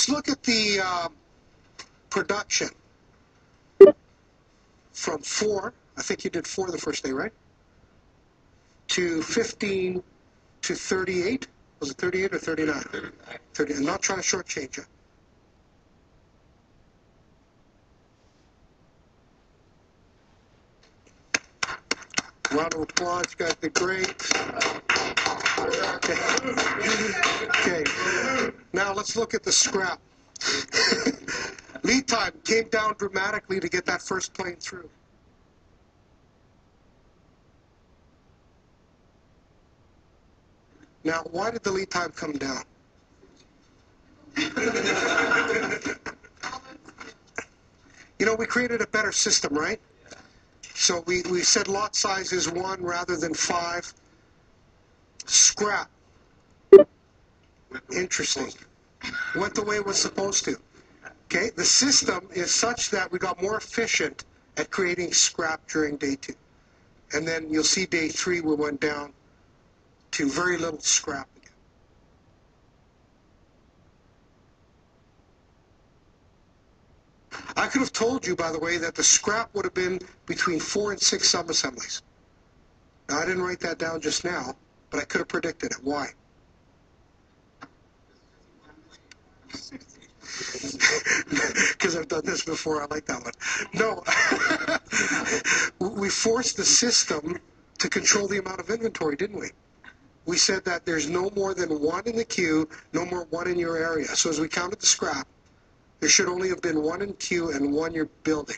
let's look at the production from 4, I think you did 4 the first day, right? To 15 to 38. Was it 38 or 39? 30. I'm not trying to shortchange you. Round of applause, you guys did great. Okay. Now let's look at the scrap. Lead time came down dramatically to get that first plane through. Now, why did the lead time come down? You know, we created a better system, right? So we said lot size is 1 rather than 5. Scrap. Interesting. Went the way it was supposed to. Okay, the system is such that we got more efficient at creating scrap during day 2. And then you'll see day 3 we went down to very little scrap again. I could have told you, by the way, that the scrap would have been between 4 and 6 sub-assemblies. Now, I didn't write that down just now, but I could have predicted it. Why? Because I've done this before. I like that one. No. We forced the system to control the amount of inventory, didn't we? We said that there's no more than 1 in the queue, no more 1 in your area. So as we counted the scrap, there should only have been 1 in queue and 1 you're building.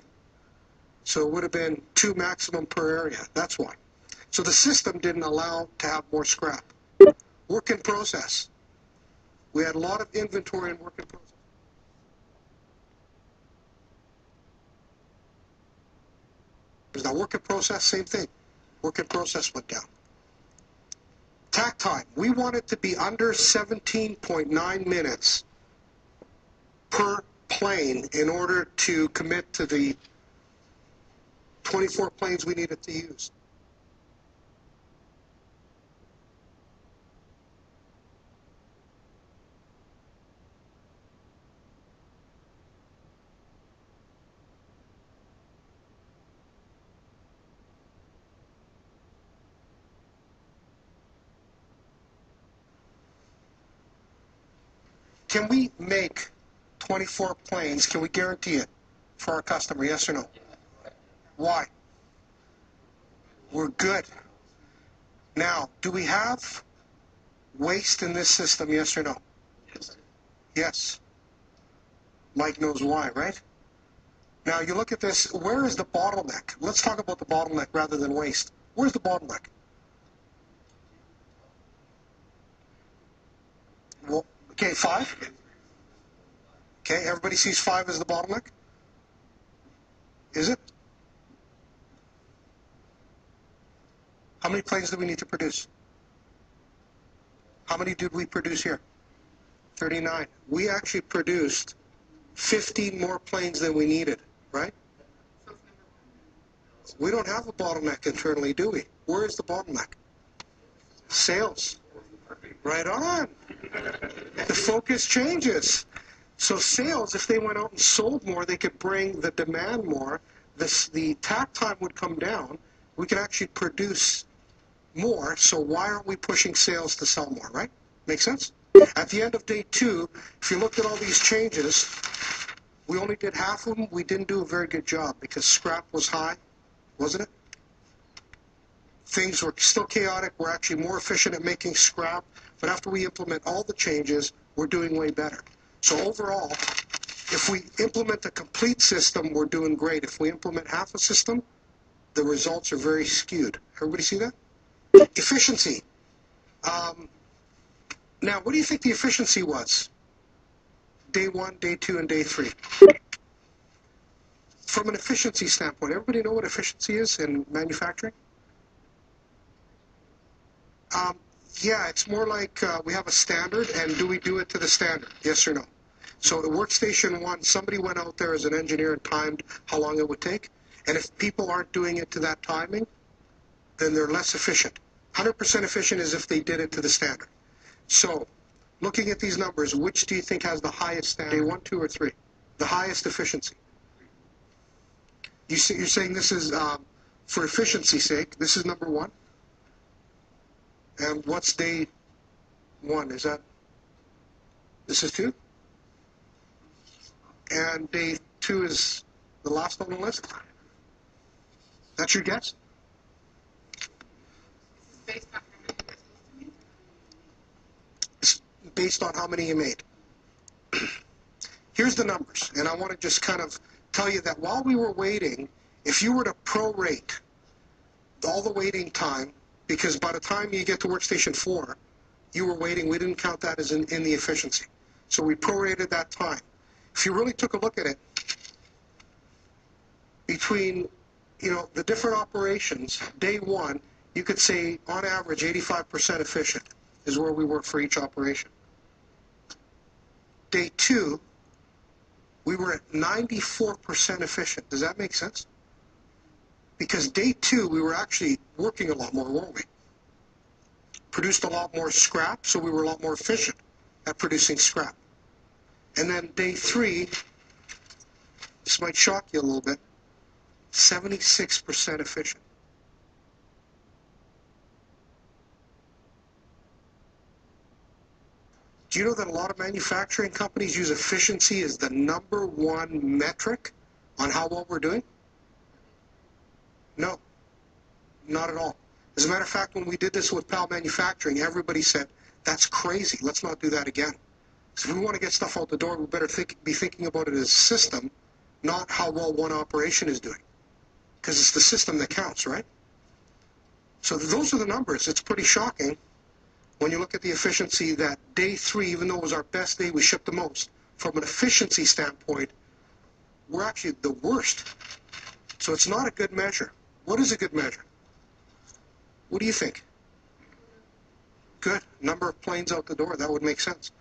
So it would have been 2 maximum per area. That's why. So the system didn't allow to have more scrap. Work in process. We had a lot of inventory and work in process. Now work in process, same thing. Work in process went down. Tack time. We want it to be under 17.9 minutes per plane in order to commit to the 24 planes we needed to use. Can we make 24 planes? Can we guarantee it for our customer? Yes or no? Why? We're good. Now, do we have waste in this system? Yes or no? Yes. Yes. Mike knows why, right? Now, you look at this. Where is the bottleneck? Let's talk about the bottleneck rather than waste. Where's the bottleneck? Well, okay, 5. Okay, everybody sees 5 as the bottleneck? Is it? How many planes do we need to produce? How many did we produce here? 39. We actually produced 15 more planes than we needed, right? We don't have a bottleneck internally, do we? Where is the bottleneck? Sales. Right on. The focus changes. So sales, if they went out and sold more, they could bring the demand more. The tack time would come down. We could actually produce more. So why aren't we pushing sales to sell more, right? Make sense? At the end of day 2, if you looked at all these changes, we only did half of them. We didn't do a very good job because scrap was high, wasn't it? Things were still chaotic. We're actually more efficient at making scrap. But after we implement all the changes, we're doing way better. So overall, if we implement a complete system, we're doing great. If we implement half a system, the results are very skewed. Everybody see that? Efficiency. Now, what do you think the efficiency was? Day 1, day 2, and day 3. From an efficiency standpoint, everybody know what efficiency is in manufacturing? Yeah, it's more like we have a standard, and do we do it to the standard? Yes or no? So at workstation 1, somebody went out there as an engineer and timed how long it would take. And if people aren't doing it to that timing, then they're less efficient. 100% efficient is if they did it to the standard. So Looking at these numbers, which do you think has the highest standard? Day 1, 2, or 3? The highest efficiency. You're saying this is, for efficiency's sake, this is number 1? And what's day 1? Is that, this is 2? And day 2 is the last on the list? That's your guess? It's based on how many you made. Here's the numbers, and I want to just kind of tell you that while we were waiting, if you were to prorate all the waiting time, because by the time you get to workstation 4, you were waiting, we didn't count that as in the efficiency. So we prorated that time. If you really took a look at it, between the different operations, day 1, you could say on average 85% efficient is where we were for each operation. Day 2, we were at 94% efficient. Does that make sense? Because day 2, we were actually working a lot more, weren't we? Produced a lot more scrap, so we were a lot more efficient at producing scrap. And then day 3, this might shock you a little bit, 76% efficient. Do you know that a lot of manufacturing companies use efficiency as the #1 metric on how well we're doing? No, not at all. As a matter of fact, when we did this with PAL Manufacturing, everybody said, that's crazy, let's not do that again. So if we want to get stuff out the door, we better be thinking about it as a system, not how well one operation is doing. Because it's the system that counts, right? So those are the numbers. It's pretty shocking when you look at the efficiency that day 3, even though it was our best day, we shipped the most. From an efficiency standpoint, we're actually the worst. So it's not a good measure. What is a good measure? What do you think? Good. Number of planes out the door. That would make sense.